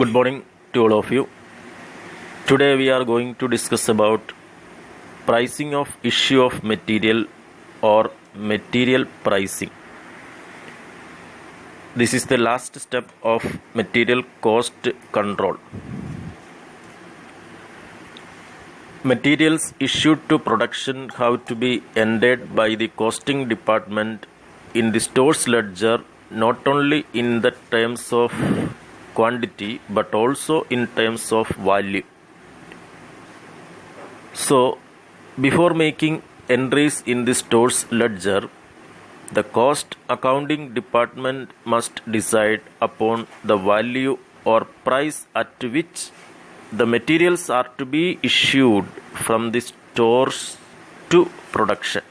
Good morning to all of you. Today we are going to discuss about pricing of issue of material or material pricing. This is the last step of material cost control. Materials issued to production have to be entered by the costing department in the store's ledger, not only in the terms of quantity but also in terms of value. So, before making entries in the store's ledger, the cost accounting department must decide upon the value or price at which the materials are to be issued from the stores to production.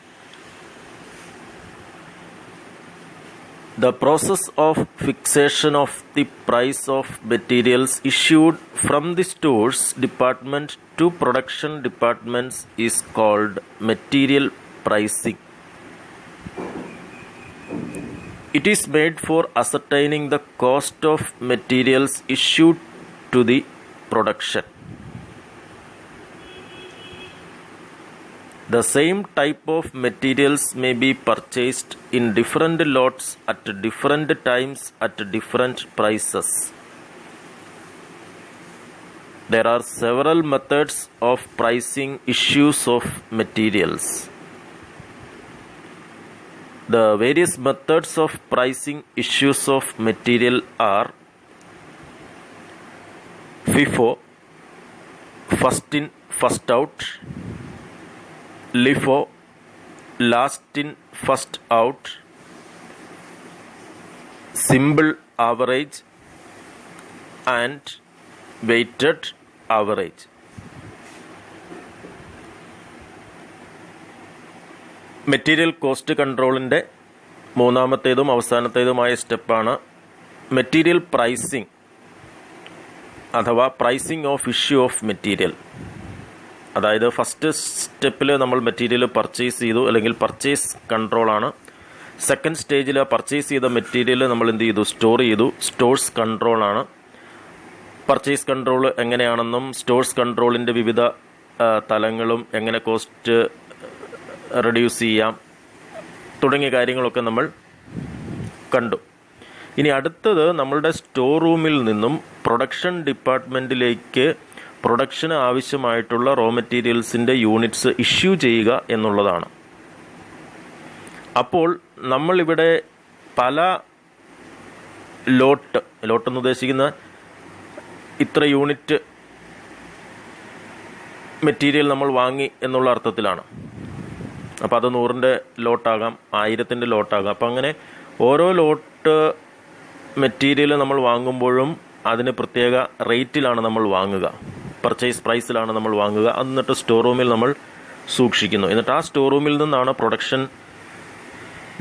The process of fixation of the price of materials issued from the stores department to production departments is called material pricing. It is made for ascertaining the cost of materials issued to the production. The same type of materials may be purchased in different lots at different times at different prices. There are several methods of pricing issues of materials. The various methods of pricing issues of material are FIFO, first in, first out, LIFO, last in, first out, simple average, and weighted average. Material cost കൺട്രോളിൻ്റെ മൂന്നാമത്തേതും അവസാനത്തേതുമായ സ്റ്റെപ്പാണ് material pricing അഥവാ pricing of issue of material. അതായത് first സ്റ്റെപ്പിൽ നമ്മൾ material purchase ചെയ്തു, അല്ലെങ്കിൽ പർച്ചേസ് കൺട്രോളാണ്. സെക്കൻഡ് സ്റ്റേജിൽ പർച്ചേസ് ചെയ്ത മെറ്റീരിയൽ നമ്മൾ എന്ത് ചെയ്തു, സ്റ്റോർ ചെയ്തു, സ്റ്റോഴ്സ് കൺട്രോളാണ്. പർച്ചേസ് കൺട്രോൾ എങ്ങനെയാണെന്നും സ്റ്റോഴ്സ് കൺട്രോളിൻ്റെ വിവിധ തലങ്ങളും എങ്ങനെ കോസ്റ്റ് റെഡ്യൂസ് ചെയ്യാം തുടങ്ങിയ കാര്യങ്ങളൊക്കെ നമ്മൾ കണ്ടു. ഇനി അടുത്തത് നമ്മളുടെ സ്റ്റോർ റൂമിൽ നിന്നും പ്രൊഡക്ഷൻ ഡിപ്പാർട്ട്മെൻറ്റിലേക്ക് പ്രൊഡക്ഷന് ആവശ്യമായിട്ടുള്ള റോ മെറ്റീരിയൽസിൻ്റെ യൂണിറ്റ്സ് ഇഷ്യൂ ചെയ്യുക എന്നുള്ളതാണ്. അപ്പോൾ നമ്മളിവിടെ പല ലോട്ടെന്ന് ഉദ്ദേശിക്കുന്ന ഇത്ര യൂണിറ്റ് മെറ്റീരിയൽ നമ്മൾ വാങ്ങി എന്നുള്ള അർത്ഥത്തിലാണ്. അപ്പോൾ അത് 100ൻ്റെ ലോട്ടാകാം, 1000ൻ്റെ ലോട്ടാകാം. അപ്പം അങ്ങനെ ഓരോ ലോട്ട് മെറ്റീരിയൽ നമ്മൾ വാങ്ങുമ്പോഴും അതിന് പ്രത്യേക റേറ്റിലാണ് നമ്മൾ വാങ്ങുക, പർച്ചേസ് പ്രൈസിലാണ് നമ്മൾ വാങ്ങുക. എന്നിട്ട് സ്റ്റോർ റൂമിൽ നമ്മൾ സൂക്ഷിക്കുന്നു. എന്നിട്ട് ആ സ്റ്റോർ റൂമിൽ നിന്നാണ് പ്രൊഡക്ഷൻ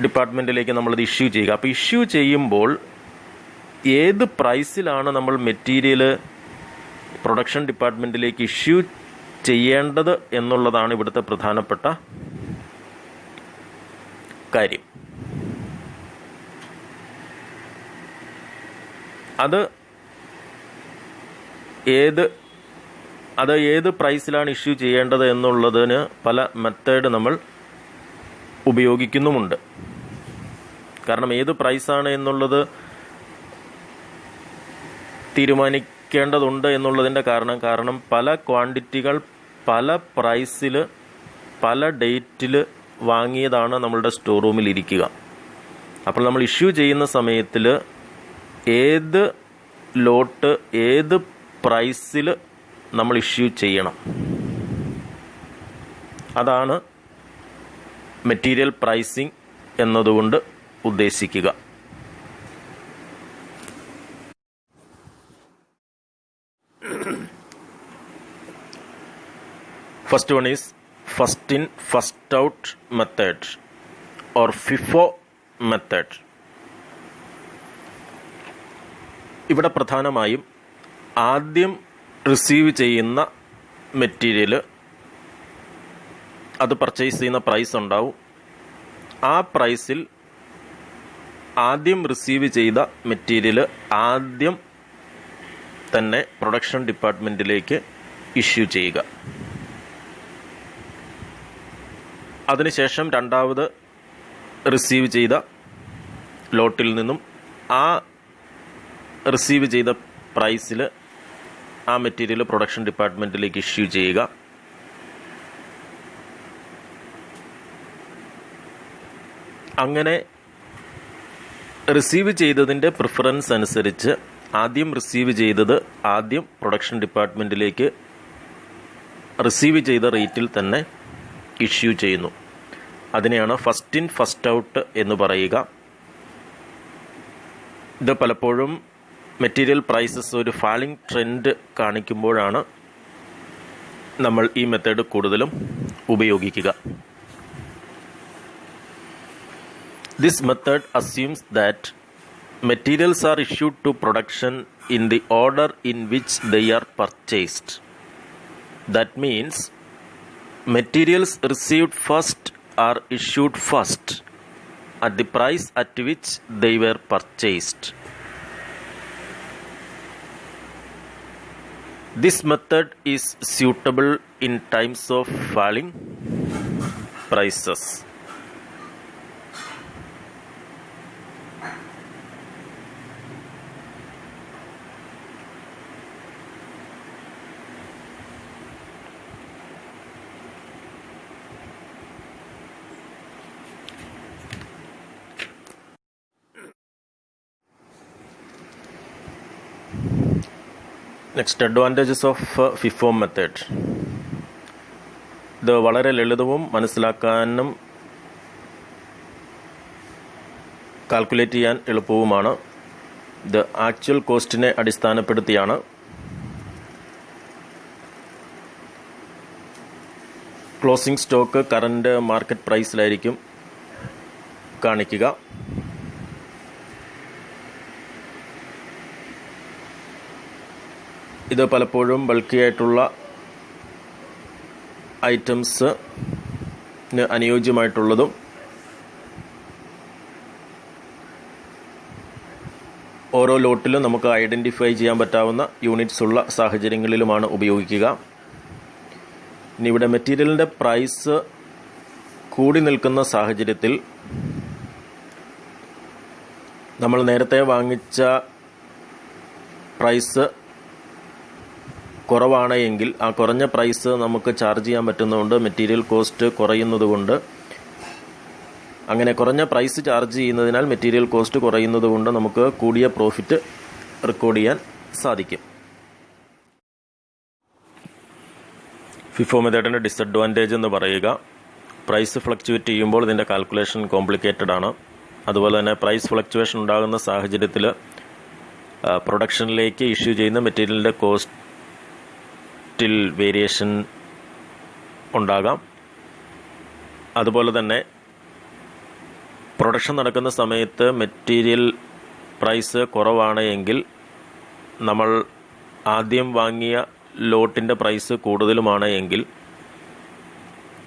ഡിപ്പാർട്ട്മെൻറ്റിലേക്ക് നമ്മളത് ഇഷ്യൂ ചെയ്യുക. അപ്പോൾ ഇഷ്യൂ ചെയ്യുമ്പോൾ ഏത് പ്രൈസിലാണ് നമ്മൾ മെറ്റീരിയൽ പ്രൊഡക്ഷൻ ഡിപ്പാർട്ട്മെൻറ്റിലേക്ക് ഇഷ്യൂ ചെയ്യേണ്ടത് എന്നുള്ളതാണ് ഇവിടുത്തെ പ്രധാനപ്പെട്ട കാര്യം. അത് ഏത് പ്രൈസിലാണ് ഇഷ്യൂ ചെയ്യേണ്ടത് എന്നുള്ളതിന് പല മെത്തേഡ് നമ്മൾ ഉപയോഗിക്കുന്നുമുണ്ട്. കാരണം ഏത് പ്രൈസാണ് എന്നുള്ളത് തീരുമാനിക്കേണ്ടതുണ്ട് എന്നുള്ളതിൻ്റെ കാരണം പല ക്വാണ്ടിറ്റികൾ പല പ്രൈസിൽ പല ഡേറ്റിൽ വാങ്ങിയതാണ് നമ്മളുടെ സ്റ്റോർ റൂമിൽ ഇരിക്കുക. അപ്പോൾ നമ്മൾ ഇഷ്യൂ ചെയ്യുന്ന സമയത്തിൽ ഏത് ലോട്ട് ഏത് പ്രൈസിൽ നമ്മൾ ഇഷ്യൂ ചെയ്യണം, അതാണ് മെറ്റീരിയൽ പ്രൈസിംഗ് എന്നതുകൊണ്ട് ഉദ്ദേശിക്കുക. First one is first in first out method or FIFO method. ഇവിടെ പ്രധാനമായും ആദ്യം റിസീവ് ചെയ്യുന്ന മെറ്റീരിയൽ അത് പർച്ചേസ് ചെയ്യുന്ന പ്രൈസ് ഉണ്ടാവും. ആ പ്രൈസിൽ ആദ്യം റിസീവ് ചെയ്ത മെറ്റീരിയൽ ആദ്യം തന്നെ പ്രൊഡക്ഷൻ ഡിപ്പാർട്ട്മെൻറ്റിലേക്ക് ഇഷ്യൂ ചെയ്യുക. അതിനുശേഷം രണ്ടാമത് റിസീവ് ചെയ്ത ലോട്ടിൽ നിന്നും ആ റിസീവ് ചെയ്ത പ്രൈസിൽ ആ മെറ്റീരിയൽ പ്രൊഡക്ഷൻ ഡിപ്പാർട്ട്മെൻറ്റിലേക്ക് ഇഷ്യൂ ചെയ്യുക. അങ്ങനെ റിസീവ് ചെയ്തതിൻ്റെ പ്രിഫറൻസ് അനുസരിച്ച് ആദ്യം റിസീവ് ചെയ്തത് ആദ്യം പ്രൊഡക്ഷൻ ഡിപ്പാർട്ട്മെൻറ്റിലേക്ക് റിസീവ് ചെയ്ത റേറ്റിൽ തന്നെ ഇഷ്യൂ ചെയ്യുന്നു. അതിനെയാണ് ഫസ്റ്റ് ഇൻ ഫസ്റ്റ് ഔട്ട് എന്ന് പറയുക. ഇത് പലപ്പോഴും മെറ്റീരിയൽ പ്രൈസസ് ഒരു ഫാളിംഗ് ട്രെൻഡ് കാണിക്കുമ്പോഴാണ് നമ്മൾ ഈ മെത്തേഡ് കൂടുതലും ഉപയോഗിക്കുക. This method assumes that materials are issued to production in the order in which they are purchased. That means materials received first are issued first at the price at which they were purchased. This method is suitable in times of falling prices. Next advantages of FIFO method. ഇത് വളരെ ലളിതവും മനസ്സിലാക്കാനും calculate ചെയ്യാൻ എളുപ്പവുമാണ്. ഇത് actual കോസ്റ്റിനെ അടിസ്ഥാനപ്പെടുത്തിയാണ്. Closing stock current market പ്രൈസിലായിരിക്കും കാണിക്കുക. ഇത് പലപ്പോഴും ബൾക്കി ആയിട്ടുള്ള ഐറ്റംസിന് അനുയോജ്യമായിട്ടുള്ളതും ഓരോ ലോട്ടിലും നമുക്ക് ഐഡൻറ്റിഫൈ ചെയ്യാൻ പറ്റാവുന്ന യൂണിറ്റ്സ് ഉള്ള സാഹചര്യങ്ങളിലുമാണ് ഉപയോഗിക്കുക. ഇനി ഇവിടെ മെറ്റീരിയലിൻ്റെ പ്രൈസ് കൂടി നിൽക്കുന്ന സാഹചര്യത്തിൽ നമ്മൾ നേരത്തെ വാങ്ങിച്ച പ്രൈസ് കുറവാണ് എങ്കിൽ ആ കുറഞ്ഞ പ്രൈസ് നമുക്ക് ചാർജ് ചെയ്യാൻ പറ്റുന്നതുകൊണ്ട് മെറ്റീരിയൽ കോസ്റ്റ് കുറയുന്നതുകൊണ്ട്, അങ്ങനെ കുറഞ്ഞ പ്രൈസ് ചാർജ് ചെയ്യുന്നതിനാൽ മെറ്റീരിയൽ കോസ്റ്റ് കുറയുന്നതുകൊണ്ട് നമുക്ക് കൂടിയ പ്രോഫിറ്റ് റെക്കോർഡ് ചെയ്യാൻ സാധിക്കും. FIFO മെത്തേഡിൻ്റെ ഡിസഡ്വാൻറ്റേജ് എന്ന് പറയുക, പ്രൈസ് ഫ്ലക്ച്വേറ്റ് ചെയ്യുമ്പോൾ ഇതിൻ്റെ കാൽക്കുലേഷൻ കോംപ്ലിക്കേറ്റഡ് ആണ്. അതുപോലെ തന്നെ പ്രൈസ് ഫ്ലക്ച്വേഷൻ ഉണ്ടാകുന്ന സാഹചര്യത്തിൽ പ്രൊഡക്ഷനിലേക്ക് ഇഷ്യൂ ചെയ്യുന്ന മെറ്റീരിയലിൻ്റെ കോസ്റ്റ് വേരിയേഷൻ ഉണ്ടാകാം. അതുപോലെ തന്നെ പ്രൊഡക്ഷൻ നടക്കുന്ന സമയത്ത് മെറ്റീരിയൽ പ്രൈസ് കുറവാണ് എങ്കിൽ നമ്മൾ ആദ്യം വാങ്ങിയ ലോട്ടിൻ്റെ പ്രൈസ് കൂടുതലുമാണ് എങ്കിൽ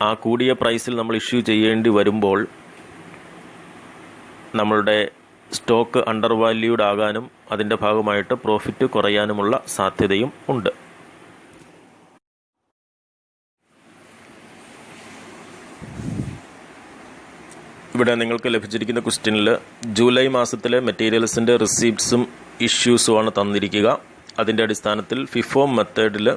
ആ കൂടിയ പ്രൈസിൽ നമ്മൾ ഇഷ്യൂ ചെയ്യേണ്ടി വരുമ്പോൾ നമ്മളുടെ സ്റ്റോക്ക് അണ്ടർ വാല്യൂഡ് ആകാനും അതിൻ്റെ ഭാഗമായിട്ട് പ്രോഫിറ്റ് കുറയാനുമുള്ള സാധ്യതയും ഉണ്ട്. ഇവിടെ നിങ്ങൾക്ക് ലഭിച്ചിരിക്കുന്ന ക്വസ്റ്റ്യനിൽ ജൂലൈ മാസത്തിലെ മെറ്റീരിയൽസിൻ്റെ റിസീപ്റ്റ്സും ഇഷ്യൂസുമാണ് തന്നിരിക്കുക. അതിൻ്റെ അടിസ്ഥാനത്തിൽ FIFO മെത്തേഡിൽ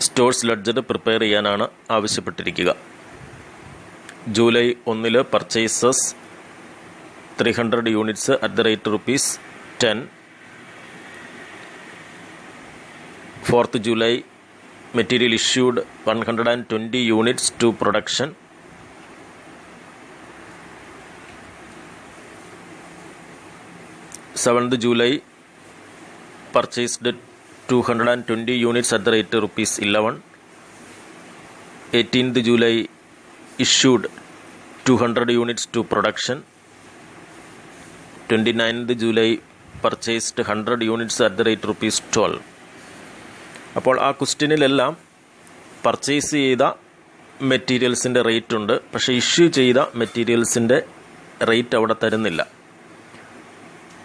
സ്റ്റോഴ്സ് ലെഡ്ജർ പ്രിപ്പയർ ചെയ്യാനാണ് ആവശ്യപ്പെട്ടിരിക്കുക. July 1 purchases 300 units at the rate ₹10. 4th July material issued 120 units to production. 7th July purchased 220 units at the rate ₹11. 18th July issued 200 units to production. 29th July purchased 100 units at the rate ₹12. അപ്പോൾ ആ ക്വസ്റ്റ്യനിലെല്ലാം purchase ചെയ്ത മെറ്റീരിയൽസിൻ്റെ rate ഉണ്ട്, പക്ഷേ issue ചെയ്ത മെറ്റീരിയൽസിൻ്റെ rate അവിടെ തരുന്നില്ല.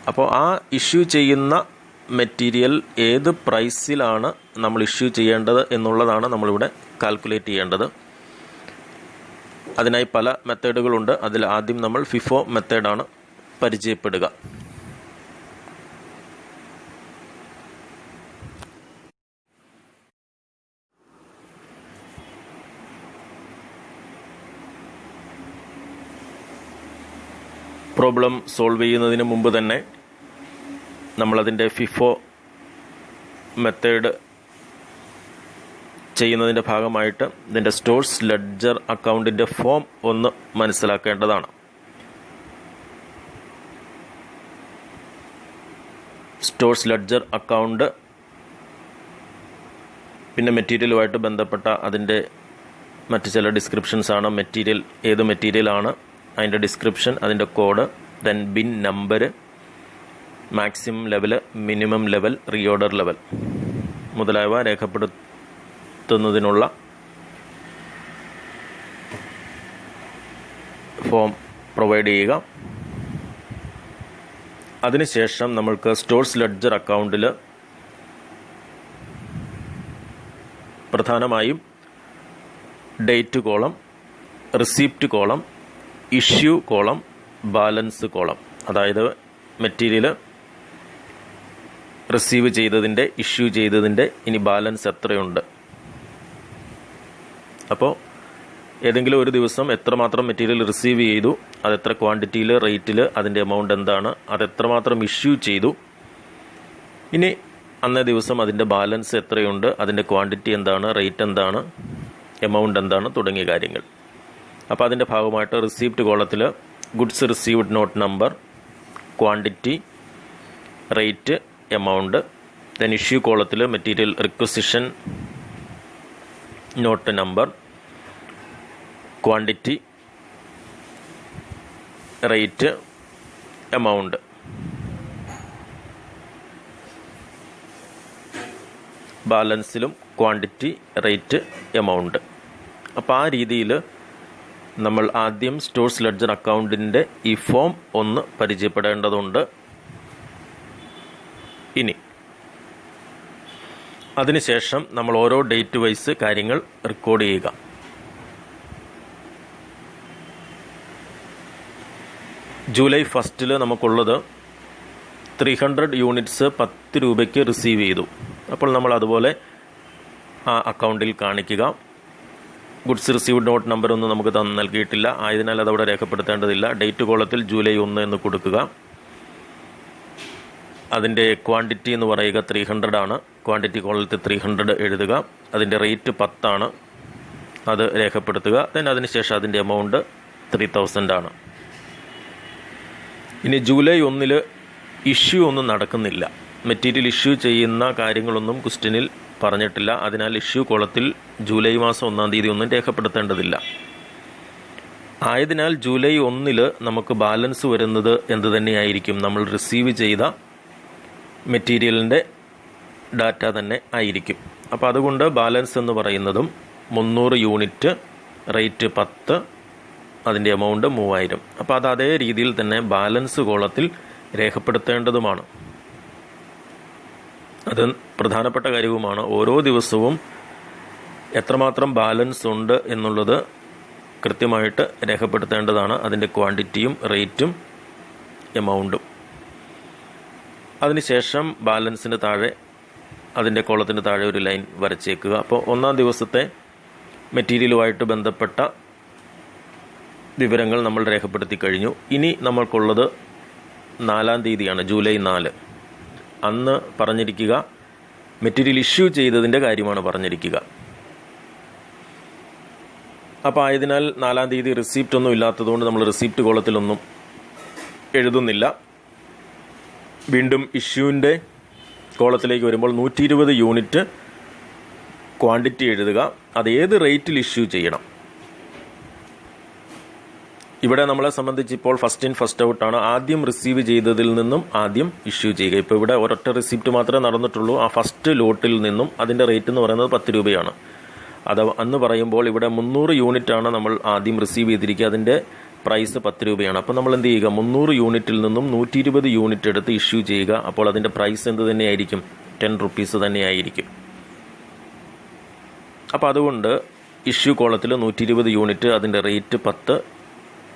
അപ്പോൾ ആ ഇഷ്യൂ ചെയ്യുന്ന മെറ്റീരിയൽ ഏത് പ്രൈസിലാണ് നമ്മൾ ഇഷ്യൂ ചെയ്യേണ്ടത് എന്നുള്ളതാണ് നമ്മളിവിടെ കാൽക്കുലേറ്റ് ചെയ്യേണ്ടത്. അതിനായി പല മെത്തേഡുകളുണ്ട്. അതിൽ ആദ്യം നമ്മൾ ഫിഫോ മെത്തേഡാണ് പരിചയപ്പെടുക. പ്രോബ്ലം സോൾവ് ചെയ്യുന്നതിന് മുമ്പ് തന്നെ നമ്മളതിൻ്റെ ഫിഫോ മെത്തേഡ് ചെയ്യുന്നതിൻ്റെ ഭാഗമായിട്ട് ഇതിൻ്റെ സ്റ്റോഴ്സ് ലെഡ്ജർ അക്കൗണ്ടിൻ്റെ ഫോം ഒന്ന് മനസ്സിലാക്കേണ്ടതാണ്. സ്റ്റോഴ്സ് ലെഡ്ജർ അക്കൗണ്ട്, പിന്നെ മെറ്റീരിയലുമായിട്ട് ബന്ധപ്പെട്ട അതിൻ്റെ മറ്റ് ചില ഡിസ്ക്രിപ്ഷൻസാണ്. മെറ്റീരിയൽ ഏത് മെറ്റീരിയലാണ്, അതിൻ്റെ ഡിസ്ക്രിപ്ഷൻ, അതിൻ്റെ code, then bin number, maximum level, minimum level, reorder level മുതലായവ രേഖപ്പെടുത്തുന്നതിനുള്ള ഫോം പ്രൊവൈഡ് ചെയ്യുക. അതിനുശേഷം നമ്മൾക്ക് സ്റ്റോഴ്സ് ലെഡ്ജർ അക്കൗണ്ടിൽ പ്രധാനമായും date column, receipt column, issue column, balance column, അതായത് മെറ്റീരിയൽ റിസീവ് ചെയ്തതിൻ്റെ, ഇഷ്യൂ ചെയ്തതിൻ്റെ ഇനി ബാലൻസ് എത്രയുണ്ട്. അപ്പോൾ ഏതെങ്കിലും ഒരു ദിവസം എത്രമാത്രം മെറ്റീരിയൽ റിസീവ് ചെയ്തു, അതെത്ര ക്വാണ്ടിറ്റിയിൽ, റേറ്റിൽ, അതിൻ്റെ എമൗണ്ട് എന്താണ്, അതെത്രമാത്രം ഇഷ്യൂ ചെയ്തു, ഇനി അന്നേ ദിവസം അതിൻ്റെ ബാലൻസ് എത്രയുണ്ട്, അതിൻ്റെ ക്വാണ്ടിറ്റി എന്താണ്, റേറ്റ് എന്താണ്, എമൗണ്ട് എന്താണ് തുടങ്ങിയ കാര്യങ്ങൾ. അപ്പോൾ അതിൻ്റെ ഭാഗമായിട്ട് റിസീപ്റ്റ് കോളത്തിൽ goods received note number, quantity, rate, amount. Then issue കോളത്തിൽ material requisition note number, quantity, rate, amount. ബാലൻസിലും ക്വാണ്ടിറ്റി, റേറ്റ്, എമൗണ്ട്. അപ്പോൾ ആ രീതിയിൽ നമ്മൾ ആദ്യം സ്റ്റോഴ്സ് ലെഡ്ജർ അക്കൗണ്ടിൻ്റെ ഈ ഫോം ഒന്ന് പരിചയപ്പെടേണ്ടതുണ്ട്. ഇനി അതിനുശേഷം നമ്മൾ ഓരോ ഡേറ്റ് വൈസ് കാര്യങ്ങൾ റെക്കോർഡ് ചെയ്യുക. ജൂലൈ 1 നമുക്കുള്ളത് 300 യൂണിറ്റ്സ് 10 രൂപയ്ക്ക് റിസീവ് ചെയ്തു. അപ്പോൾ നമ്മൾ അതുപോലെ ആ അക്കൗണ്ടിൽ കാണിക്കുക. ഗുഡ്സ് റിസീവ്ഡ് നോട്ട് നമ്പർ ഒന്നും നമുക്ക് നൽകിയിട്ടില്ല, ആയതിനാൽ അതവിടെ രേഖപ്പെടുത്തേണ്ടതില്ല. ഡേറ്റ് കോളത്തിൽ ജൂലൈ 1 എന്ന് കൊടുക്കുക. അതിൻ്റെ ക്വാണ്ടിറ്റി എന്ന് പറയുക 300 ആണ്. ക്വാണ്ടിറ്റി കോളത്തിൽ 300 എഴുതുക. അതിൻ്റെ റേറ്റ് 10 ആണ്, അത് രേഖപ്പെടുത്തുക. ദെൻ അതിനുശേഷം അതിൻ്റെ എമൗണ്ട് 3000 ആണ്. ഇനി ജൂലൈ 1 ഇഷ്യൂ ഒന്നും നടക്കുന്നില്ല. മെറ്റീരിയൽ ഇഷ്യൂ ചെയ്യുന്ന കാര്യങ്ങളൊന്നും ക്വസ്റ്റ്യനിൽ പറഞ്ഞിട്ടില്ല. അതിനാൽ ഇഷ്യൂ കോളത്തിൽ ജൂലൈ മാസം 1-ാം തീയതി ഒന്നും രേഖപ്പെടുത്തേണ്ടതില്ല. ആയതിനാൽ ജൂലൈ 1 നമുക്ക് ബാലൻസ് വരുന്നത് എന്ത് തന്നെയായിരിക്കും, നമ്മൾ റിസീവ് ചെയ്ത മെറ്റീരിയലിൻ്റെ ഡാറ്റ തന്നെ ആയിരിക്കും. അപ്പോൾ അതുകൊണ്ട് ബാലൻസ് എന്ന് പറയുന്നതും 300 യൂണിറ്റ്, റേറ്റ് 10, അതിൻ്റെ എമൗണ്ട് 3000. അപ്പോൾ അത് അതേ രീതിയിൽ തന്നെ ബാലൻസ് കോളത്തിൽ രേഖപ്പെടുത്തേണ്ടതുമാണ്. അത് പ്രധാനപ്പെട്ട കാര്യവുമാണ്. ഓരോ ദിവസവും എത്രമാത്രം ബാലൻസ് ഉണ്ട് എന്നുള്ളത് കൃത്യമായിട്ട് രേഖപ്പെടുത്തേണ്ടതാണ്. അതിൻ്റെ ക്വാണ്ടിറ്റിയും റേറ്റും എമൗണ്ടും. അതിനുശേഷം ബാലൻസിന് താഴെ, അതിൻ്റെ കോളത്തിന് താഴെ ഒരു ലൈൻ വരച്ചേക്കുക. അപ്പോൾ 1-ാം ദിവസത്തെ മെറ്റീരിയലുമായിട്ട് ബന്ധപ്പെട്ട വിവരങ്ങൾ നമ്മൾ രേഖപ്പെടുത്തി കഴിഞ്ഞു. ഇനി നമ്മൾക്കുള്ളത് 4-ാം തീയതിയാണ്, ജൂലൈ 4. അന്ന് പറഞ്ഞിരിക്കുക മെറ്റീരിയൽ ഇഷ്യൂ ചെയ്തതിൻ്റെ കാര്യമാണ് പറഞ്ഞിരിക്കുക. അപ്പോൾ ആയതിനാൽ 4-ാം തീയതി റിസീപ്റ്റ് ഒന്നും ഇല്ലാത്തതുകൊണ്ട് നമ്മൾ റിസീപ്റ്റ് കോളത്തിലൊന്നും എഴുതുന്നില്ല. വീണ്ടും ഇഷ്യൂവിൻ്റെ കോളത്തിലേക്ക് വരുമ്പോൾ 120 യൂണിറ്റ് ക്വാണ്ടിറ്റി എഴുതുക. അത് ഏത് റേറ്റിൽ ഇഷ്യൂ ചെയ്യണം. ഇവിടെ നമ്മളെ സംബന്ധിച്ച് ഇപ്പോൾ ഫസ്റ്റ് ഇൻ ഫസ്റ്റ് ഔട്ടാണ്. ആദ്യം റിസീവ് ചെയ്തതിൽ നിന്നും ആദ്യം ഇഷ്യൂ ചെയ്യുക. ഇപ്പോൾ ഇവിടെ ഒരൊറ്റ റിസീപ്റ്റ് മാത്രമേ നടന്നിട്ടുള്ളൂ. ആ ഫസ്റ്റ് ലോട്ടിൽ നിന്നും അതിൻ്റെ റേറ്റ് എന്ന് പറയുന്നത് 10 രൂപയാണ്. അത് അന്ന് പറയുമ്പോൾ ഇവിടെ 300 യൂണിറ്റാണ് നമ്മൾ ആദ്യം റിസീവ് ചെയ്തിരിക്കുക. അതിൻ്റെ പ്രൈസ് 10 രൂപയാണ്. അപ്പോൾ നമ്മൾ എന്ത് ചെയ്യുക, 300 യൂണിറ്റിൽ നിന്നും 120 യൂണിറ്റ് എടുത്ത് ഇഷ്യൂ ചെയ്യുക. അപ്പോൾ അതിൻ്റെ പ്രൈസ് എന്ത് തന്നെയായിരിക്കും, 10 റുപ്പീസ് തന്നെയായിരിക്കും. അപ്പോൾ അതുകൊണ്ട് ഇഷ്യൂ കോളത്തിൽ 120 യൂണിറ്റ്, അതിൻ്റെ റേറ്റ് 10,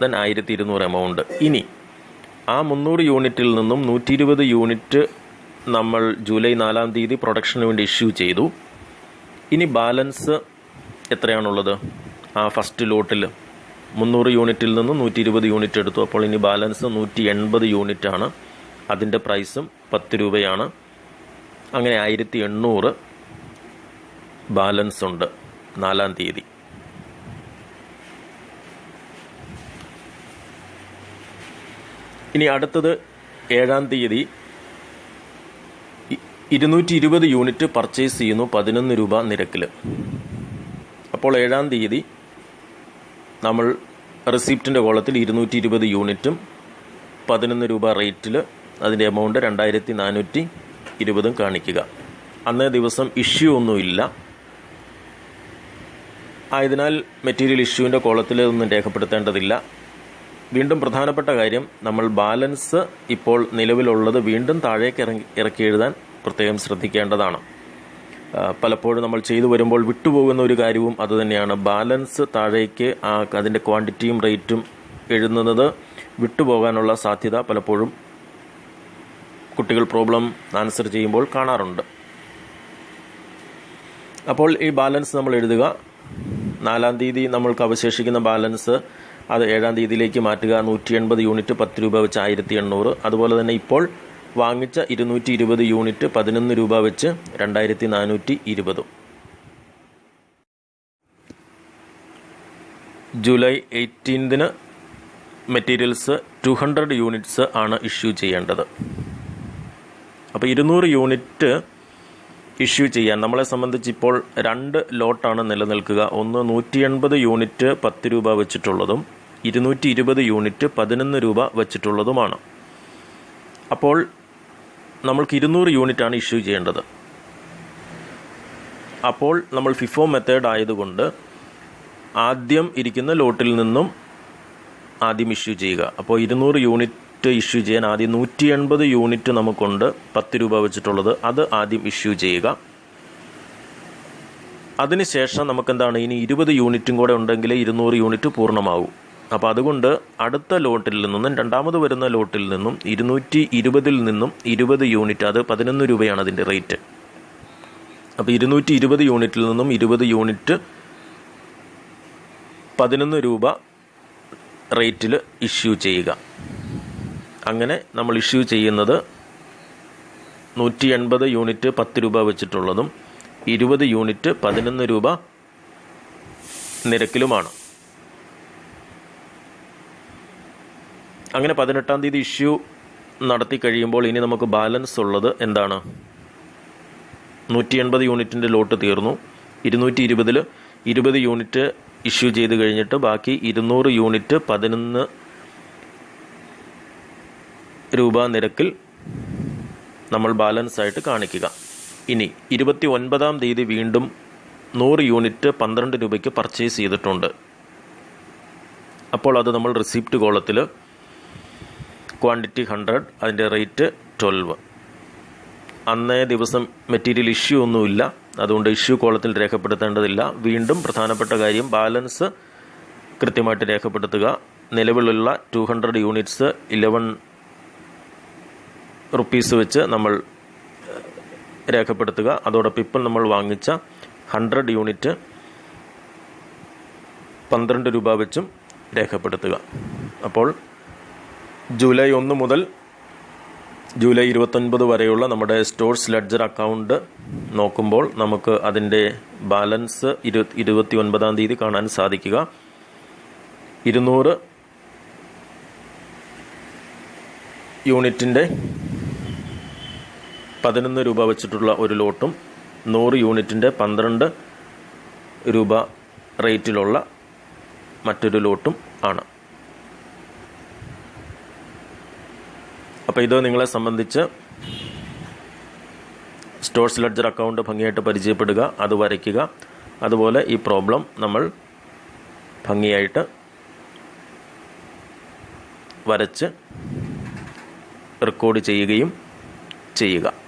ദെൻ 1200 എമൗണ്ട്. ഇനി ആ 300 യൂണിറ്റിൽ നിന്നും 120 യൂണിറ്റ് നമ്മൾ ജൂലൈ 4-ാം തീയതി പ്രൊഡക്ഷന് വേണ്ടി ഇഷ്യൂ ചെയ്തു. ഇനി ബാലൻസ് എത്രയാണുള്ളത്, ആ ഫസ്റ്റ് ലോട്ടിൽ 300 യൂണിറ്റിൽ നിന്നും 120 യൂണിറ്റ് എടുത്തു. അപ്പോൾ ഇനി ബാലൻസ് 180 യൂണിറ്റാണ്. അതിൻ്റെ പ്രൈസും 10 രൂപയാണ്. അങ്ങനെ 1800 ബാലൻസ് ഉണ്ട് 4-ാം തീയതി. ഇനി അടുത്തത് 7-ാം തീയതി 220 യൂണിറ്റ് പർച്ചേസ് ചെയ്യുന്നു 11 രൂപ നിരക്കിൽ. അപ്പോൾ 7-ാം തീയതി നമ്മൾ റെസിപ്റ്റിൻ്റെ കോളത്തിൽ 220 യൂണിറ്റും 11 രൂപ റേറ്റിൽ അതിൻ്റെ എമൗണ്ട് 2420 കാണിക്കുക. അന്നേ ദിവസം ഇഷ്യൂ ഒന്നുമില്ല. ആയതിനാൽ മെറ്റീരിയൽ ഇഷ്യൂവിൻ്റെ കോളത്തിൽ ഒന്നും രേഖപ്പെടുത്തേണ്ടതില്ല. വീണ്ടും പ്രധാനപ്പെട്ട കാര്യം, നമ്മൾ ബാലൻസ് ഇപ്പോൾ നിലവിലുള്ളത് വീണ്ടും താഴേക്ക് ഇറക്കി എഴുതാൻ പ്രത്യേകം ശ്രദ്ധിക്കേണ്ടതാണ്. പലപ്പോഴും നമ്മൾ ചെയ്തു വരുമ്പോൾ വിട്ടുപോകുന്ന ഒരു കാര്യവും അതുതന്നെയാണ്. ബാലൻസ് താഴേക്ക് അതിൻ്റെ ക്വാണ്ടിറ്റിയും റേറ്റും എഴുതുന്നത് വിട്ടുപോകാനുള്ള സാധ്യത പലപ്പോഴും കുട്ടികൾ പ്രോബ്ലം ആൻസർ ചെയ്യുമ്പോൾ കാണാറുണ്ട്. അപ്പോൾ ഈ ബാലൻസ് നമ്മൾ എഴുതുക. 4-ാം തീയതി നമ്മൾക്ക് അവശേഷിക്കുന്ന ബാലൻസ് അത് 7-ാം തീയതിയിലേക്ക് മാറ്റുക. 180 യൂണിറ്റ് 10 രൂപ വെച്ച് 1800. അതുപോലെ തന്നെ ഇപ്പോൾ വാങ്ങിച്ച 220 യൂണിറ്റ് 11 രൂപ വെച്ച് 2420. ജൂലൈ 18-ന് മെറ്റീരിയൽസ് 200 യൂണിറ്റ്സ് ആണ് ഇഷ്യൂ ചെയ്യേണ്ടത്. അപ്പോൾ 200 യൂണിറ്റ് ഇഷ്യൂ ചെയ്യാൻ നമ്മളെ സംബന്ധിച്ച് ഇപ്പോൾ 2 ലോട്ടാണ് നിലനിൽക്കുക. ഒന്ന് 180 യൂണിറ്റ് 10 രൂപ വെച്ചിട്ടുള്ളതും 220 യൂണിറ്റ് 11 രൂപ വെച്ചിട്ടുള്ളതുമാണ്. അപ്പോൾ നമ്മൾക്ക് 200 യൂണിറ്റാണ് ഇഷ്യൂ ചെയ്യേണ്ടത്. അപ്പോൾ നമ്മൾ ഫിഫോ മെത്തേഡ് ആയതുകൊണ്ട് ആദ്യം ഇരിക്കുന്ന ലോട്ടിൽ നിന്നും ആദ്യം ഇഷ്യൂ ചെയ്യുക. അപ്പോൾ 200 യൂണിറ്റ് ഇഷ്യൂ ചെയ്യാൻ ആദ്യം 180 യൂണിറ്റ് നമുക്കുണ്ട് 10 രൂപ വെച്ചിട്ടുള്ളത്, അത് ആദ്യം ഇഷ്യൂ ചെയ്യുക. അതിനുശേഷം നമുക്കെന്താണ്, ഇനി 20 യൂണിറ്റും കൂടെ ഉണ്ടെങ്കിൽ 200 യൂണിറ്റ് പൂർണ്ണമാവും. അപ്പോൾ അതുകൊണ്ട് അടുത്ത ലോട്ടിൽ നിന്നും, രണ്ടാമത് വരുന്ന ലോട്ടിൽ നിന്നും 220-ൽ നിന്നും 20 യൂണിറ്റ്, അത് 11 രൂപയാണ് അതിൻ്റെ റേറ്റ്. അപ്പോൾ 220 യൂണിറ്റിൽ നിന്നും 20 യൂണിറ്റ് 11 രൂപ റേറ്റിൽ ഇഷ്യൂ ചെയ്യുക. അങ്ങനെ നമ്മൾ ഇഷ്യൂ ചെയ്യുന്നത് 180 യൂണിറ്റ് 10 രൂപ വെച്ചിട്ടുള്ളതും 20 യൂണിറ്റ് 11 രൂപ നിരക്കിലുമാണ്. അങ്ങനെ 18-ാം തീയതി ഇഷ്യൂ നടത്തി കഴിയുമ്പോൾ ഇനി നമുക്ക് ബാലൻസ് ഉള്ളത് എന്താണ്, 180 യൂണിറ്റിൻ്റെ ലോട്ട് തീർന്നു. 220-ൽ 20 യൂണിറ്റ് ഇഷ്യൂ ചെയ്ത് കഴിഞ്ഞിട്ട് ബാക്കി 200 യൂണിറ്റ് 11 രൂപ നിരക്കിൽ നമ്മൾ ബാലൻസ് ആയിട്ട് കാണിക്കുക. ഇനി 29-ാം തീയതി വീണ്ടും 100 യൂണിറ്റ് 12 രൂപയ്ക്ക് പർച്ചേസ് ചെയ്തിട്ടുണ്ട്. അപ്പോൾ അത് നമ്മൾ റിസിപ്റ്റ് കോളത്തിൽ ക്വാണ്ടിറ്റി 100, അതിൻ്റെ റേറ്റ് 12. അന്നേ ദിവസം മെറ്റീരിയൽ ഇഷ്യൂ ഒന്നുമില്ല, അതുകൊണ്ട് ഇഷ്യൂ കോളത്തിൽ രേഖപ്പെടുത്തേണ്ടതില്ല. വീണ്ടും പ്രധാനപ്പെട്ട കാര്യം, ബാലൻസ് കൃത്യമായിട്ട് രേഖപ്പെടുത്തുക. നിലവിലുള്ള 200 യൂണിറ്റ്സ് 11 റുപ്പീസ് വെച്ച് നമ്മൾ രേഖപ്പെടുത്തുക. അതോടൊപ്പം ഇപ്പം നമ്മൾ വാങ്ങിച്ച 100 യൂണിറ്റ് 12 രൂപ വെച്ചും രേഖപ്പെടുത്തുക. അപ്പോൾ ജൂലൈ 1 മുതൽ ജൂലൈ 29 വരെയുള്ള നമ്മുടെ സ്റ്റോഴ്സ് ലെഡ്ജർ അക്കൗണ്ട് നോക്കുമ്പോൾ നമുക്ക് അതിൻ്റെ ബാലൻസ് 29-ാം തീയതി കാണാൻ സാധിക്കുക. 200 യൂണിറ്റിൻ്റെ 11 രൂപ വെച്ചിട്ടുള്ള ഒരു ലോട്ടും 100 യൂണിറ്റിൻ്റെ 12 രൂപ റേറ്റിലുള്ള മറ്റൊരു ലോട്ടും ആണ്. അപ്പോൾ ഇത് നിങ്ങളെ സംബന്ധിച്ച് സ്റ്റോഴ്സ് ലെഡ്ജർ അക്കൗണ്ട് ഭംഗിയായിട്ട് പരിചയപ്പെടുക, അത് വരയ്ക്കുക. അതുപോലെ ഈ പ്രോബ്ലം നമ്മൾ ഭംഗിയായിട്ട് വരച്ച് റെക്കോർഡ് ചെയ്യുകയും ചെയ്യുക.